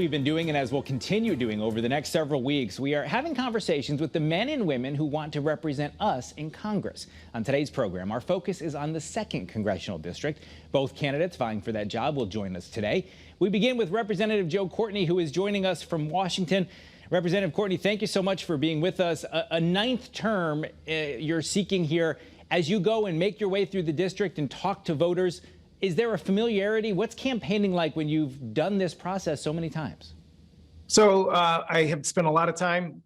We've been doing, and as we'll continue doing over the next several weeks, we are having conversations with the men and women who want to represent us in Congress. On today's program, our focus is on the 2nd Congressional District. Both candidates vying for that job will join us today. We begin with Representative Joe Courtney, who is joining us from Washington. Representative Courtney, thank you so much for being with us. A 9th term you're seeking here. As you go and make your way through the district and talk to voters, is there a familiarity? What's campaigning like when you've done this process so many times? So I have spent a lot of time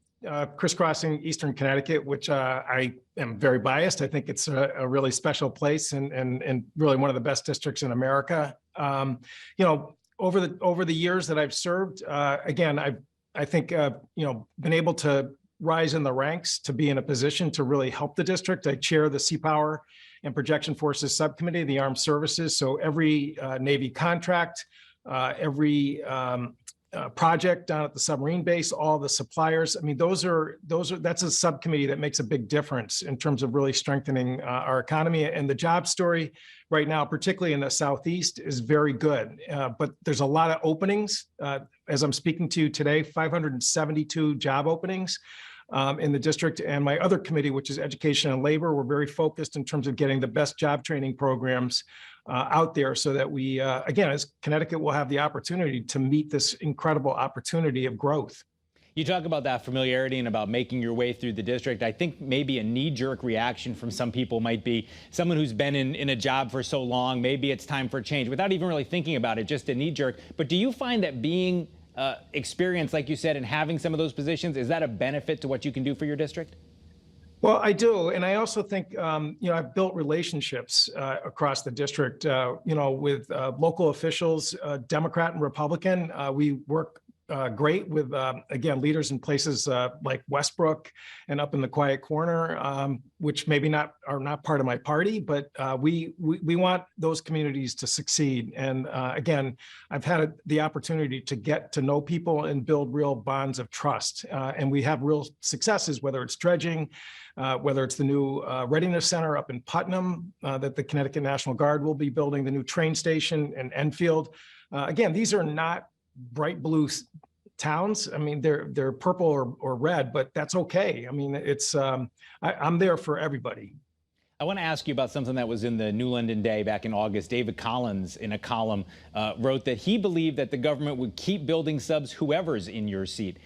crisscrossing Eastern Connecticut, which I am very biased. I think it's a really special place and really one of the best districts in America. Over the years that I've served, again, I think been able to rise in the ranks to be in a position to really help the district. I chair the Sea Power and Projection Forces Subcommittee, the Armed Services. So every Navy contract, every project down at the submarine base, all the suppliers. I mean, that's a subcommittee that makes a big difference in terms of really strengthening our economy. And the job story right now, particularly in the Southeast, is very good. But there's a lot of openings. As I'm speaking to you today, 572 job openings in the district. And my other committee, which is Education and Labor, we're very focused in terms of getting the best job training programs out there so that we, again, as Connecticut, will have the opportunity to meet this incredible opportunity of growth. You talk about that familiarity and about making your way through the district. I think maybe a knee-jerk reaction from some people might be someone who's been in a job for so long, maybe it's time for change, without even really thinking about it, just a knee-jerk. But do you find that being experienced, like you said, and having some of those positions, is that a benefit to what you can do for your district? Well, I do. And I also think, I've built relationships across the district, with local officials, Democrat and Republican. We work great with, again, leaders in places like Westbrook and up in the Quiet Corner, which maybe are not part of my party, but we want those communities to succeed. And again, I've had the opportunity to get to know people and build real bonds of trust. And we have real successes, whether it's dredging, whether it's the new Readiness Center up in Putnam that the Connecticut National Guard will be building, the new train station in Enfield. Again, these are not bright blue towns. I mean, they're purple or red, but that's okay. I mean, it's I'm there for everybody. I want to ask you about something that was in the New London Day back in August. David Collins, in a column, wrote that he believed that the government would keep building subs whoever's in your seat.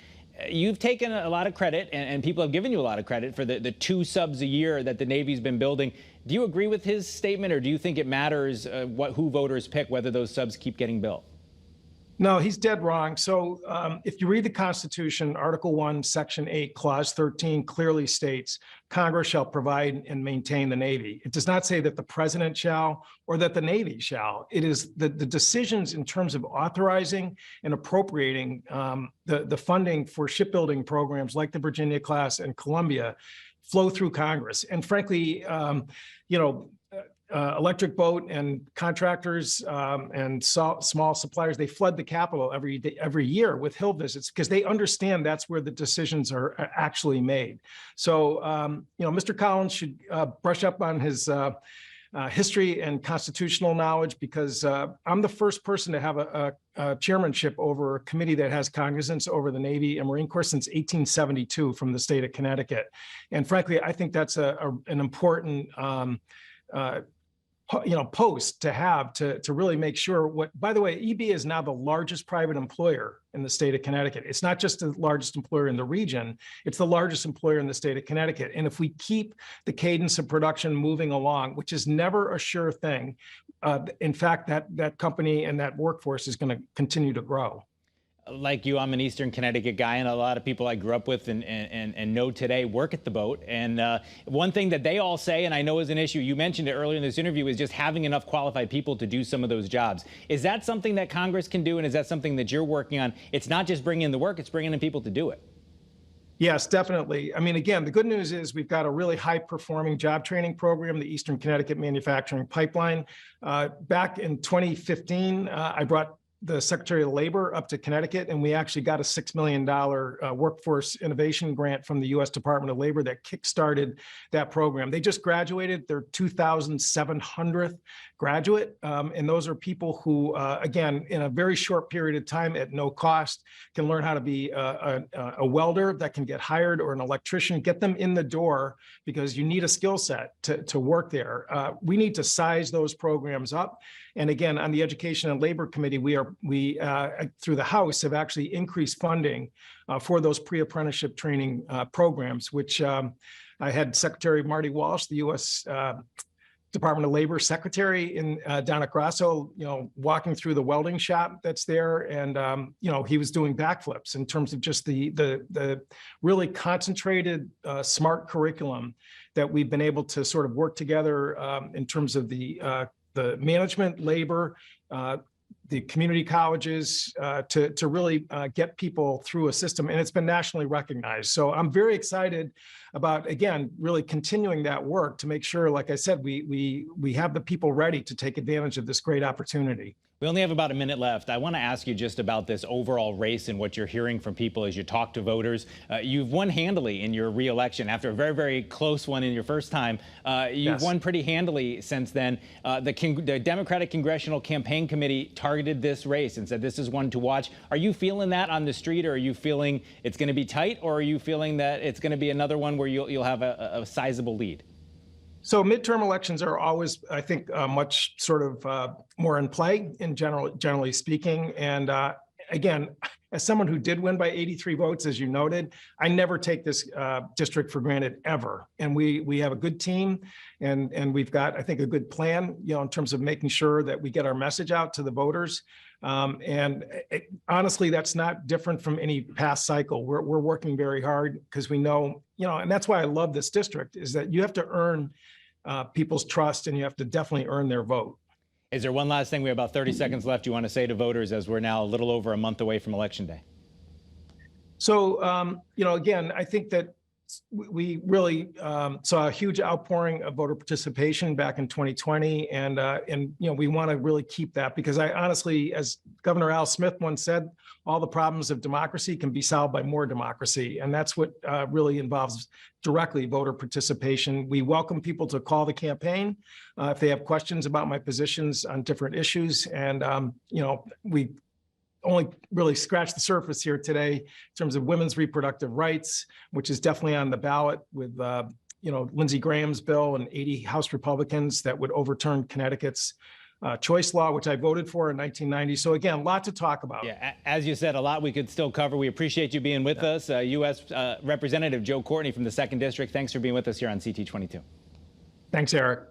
You've taken a lot of credit, and people have given you a lot of credit for the 2 subs a year that the Navy's been building. Do you agree with his statement, or do you think it matters who voters pick, whether those subs keep getting built? No, he's dead wrong. So if you read the Constitution, Article 1, Section 8, Clause 13 clearly states Congress shall provide and maintain the Navy. It does not say that the president shall or that the Navy shall. It is the decisions in terms of authorizing and appropriating the funding for shipbuilding programs like the Virginia class and Columbia flow through Congress. And frankly, electric boat and contractors and small suppliers, they flood the Capitol every year with Hill visits because they understand that's where the decisions are actually made. So, Mr. Collins should brush up on his history and constitutional knowledge, because I'm the first person to have a chairmanship over a committee that has cognizance over the Navy and Marine Corps since 1872 from the state of Connecticut. And frankly, I think that's an important post to have to really make sure by the way, EB is now the largest private employer in the state of Connecticut. It's not just the largest employer in the region, it's the largest employer in the state of Connecticut. And if we keep the cadence of production moving along, which is never a sure thing, in fact, that company and that workforce is going to continue to grow. Like you, I'm an Eastern Connecticut guy, and a lot of people I grew up with and know today work at the boat. And one thing that they all say, and I know is an issue, you mentioned it earlier in this interview, is just having enough qualified people to do some of those jobs. Is that something that Congress can do, and is that something that you're working on? It's not just bringing in the work, it's bringing in people to do it. Yes, definitely. I mean, again, the good news is we've got a really high-performing job training program, the Eastern Connecticut Manufacturing Pipeline. Back in 2015, I brought the Secretary of Labor up to Connecticut, and we actually got a $6 million workforce innovation grant from the U.S. Department of Labor that kickstarted that program. They just graduated their 2,700th graduate, and those are people who, again, in a very short period of time at no cost, can learn how to be a welder that can get hired, or an electrician. Get them in the door, because you need a skill set to work there. We need to size those programs up. And again, on the Education and Labor Committee, we through the House have actually increased funding for those pre-apprenticeship training programs, which I had Secretary Marty Walsh, the U.S. Department of Labor Secretary down at Grasso, walking through the welding shop that's there, and he was doing backflips in terms of just the really concentrated, smart curriculum that we've been able to sort of work together in terms of the management, labor, the community colleges to really get people through a system, and it's been nationally recognized. So I'm very excited about, again, really continuing that work to make sure, like I said, we have the people ready to take advantage of this great opportunity. We only have about a minute left. I want to ask you just about this overall race and what you're hearing from people as you talk to voters. You've won handily in your re-election after a very, very close one in your first time. You've won pretty handily since then. The Democratic Congressional Campaign Committee targeted this race and said this is one to watch. Are you feeling that on the street, or are you feeling it's going to be tight, or are you feeling that it's going to be another one where you'll have a sizable lead? So midterm elections are always, I think, much sort of more in play, generally speaking. And again, as someone who did win by 83 votes, as you noted, I never take this district for granted, ever. And we have a good team, and we've got, I think, a good plan, in terms of making sure that we get our message out to the voters. Honestly, that's not different from any past cycle. We're working very hard, because we know, and that's why I love this district, is that you have to earn people's trust, and you have to definitely earn their vote. Is there one last thing? We have about 30 seconds left you want to say to voters, as we're now a little over a month away from Election Day? So, again, I think that we really saw a huge outpouring of voter participation back in 2020, and we want to really keep that, because I honestly, as Governor Al Smith once said, all the problems of democracy can be solved by more democracy, and that's what really involves directly voter participation. We welcome people to call the campaign if they have questions about my positions on different issues, and we only really scratched the surface here today in terms of women's reproductive rights, which is definitely on the ballot with, Lindsey Graham's bill and 80 House Republicans that would overturn Connecticut's choice law, which I voted for in 1990. So again, a lot to talk about. Yeah, as you said, a lot we could still cover. We appreciate you being with us. U.S. Representative Joe Courtney from the 2nd District. Thanks for being with us here on CT22. Thanks, Eric.